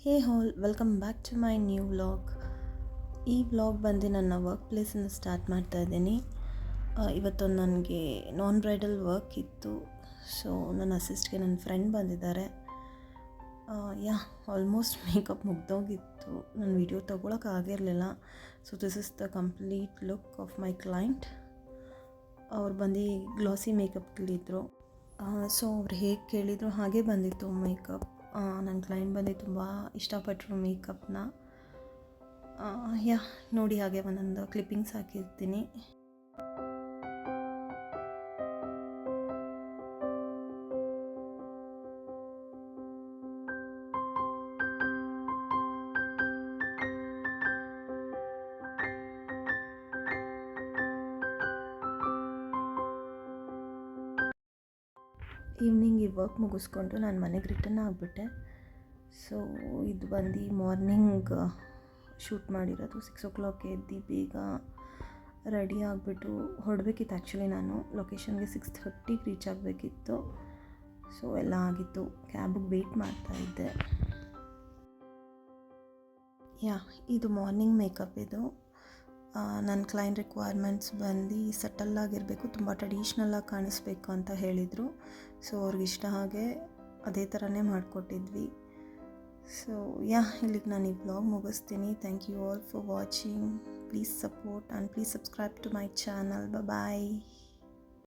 Hey all, welcome back to my new vlog. ಈ vlog ಬಂದು ನನ್ನ ವರ್ಕ್ ಪ್ಲೇಸಿಂದ ಸ್ಟಾರ್ಟ್ ಮಾಡ್ತಾ ಇದ್ದೀನಿ. ಇವತ್ತೊಂದು ನನಗೆ ನಾನ್ ಬ್ರೈಡಲ್ ವರ್ಕ್ ಇತ್ತು. ಸೊ ನನ್ನ ಅಸಿಸ್ಟ್ಗೆ ನನ್ನ ಫ್ರೆಂಡ್ ಬಂದಿದ್ದಾರೆ. ಆಲ್ಮೋಸ್ಟ್ ಮೇಕಪ್ ಮುಗ್ದೋಗಿತ್ತು. ನಾನು ವಿಡಿಯೋ ತೊಗೊಳಕ್ಕಾಗಿರಲಿಲ್ಲ. So this is the complete look of my client. ಅವ್ರು ಬಂದು ಗ್ಲಾಸಿ ಮೇಕಪ್ ಕೇಳಿದ್ರು. ಸೊ ಅವ್ರು ಹೇಗೆ ಕೇಳಿದ್ರು ಹಾಗೆ ಬಂದಿತ್ತು ಮೇಕಪ್. ನನ್ನ ಕ್ಲೈಂಟ್ ಬಂದು ತುಂಬ ಇಷ್ಟಪಟ್ಟರು ಮೇಕಪ್ನ. ನೋಡಿ, ಹಾಗೆ ಒಂದೊಂದು ಕ್ಲಿಪ್ಪಿಂಗ್ಸ್ ಹಾಕಿರ್ತೀನಿ. ಈವ್ನಿಂಗ್ ಈ ವರ್ಕ್ ಮುಗಿಸ್ಕೊಂಡು ನಾನು ಮನೆಗೆ ರಿಟರ್ನ್ ಆಗಿಬಿಟ್ಟೆ. ಸೊ ಇದು ಬಂದು ಮಾರ್ನಿಂಗ್ ಶೂಟ್ ಮಾಡಿರೋದು. 6 o'clock ಎದ್ದು ಬೇಗ ರೆಡಿ ಆಗಿಬಿಟ್ಟು ಹೊರಡಬೇಕಿತ್ತು. ಆ್ಯಕ್ಚುಲಿ ನಾನು ಲೊಕೇಶನ್ಗೆ 6:30ಗೆ ರೀಚ್ ಆಗಬೇಕಿತ್ತು. ಸೊ ಎಲ್ಲ ಆಗಿತ್ತು. ಕ್ಯಾಬಿಗೆ ವೆಯ್ಟ್ ಮಾಡ್ತಾಯಿದ್ದೆ. ಇದು ಮಾರ್ನಿಂಗ್ ಮೇಕಪ್. ಇದು ನನ್ನ ಕ್ಲೈಂಟ್ ರಿಕ್ವೈರ್ಮೆಂಟ್ಸ್ ಬಂದು ಸಟಲ್ಲಾಗಿರಬೇಕು, ತುಂಬ ಟ್ರೆಡಿಷ್ನಲ್ಲಾಗಿ ಕಾಣಿಸ್ಬೇಕು ಅಂತ ಹೇಳಿದರು. ಸೊ ಅವ್ರಿಗಿಷ್ಟ ಹಾಗೆ ಅದೇ ಥರನೇ ಮಾಡಿಕೊಟ್ಟಿದ್ವಿ. ಸೊ ಇಲ್ಲಿಗೆ ನಾನು ಈ ವ್ಲಾಗ್ ಮುಗಿಸ್ತೀನಿ. Thank you all for watching. Please support and please subscribe to my channel. Bye.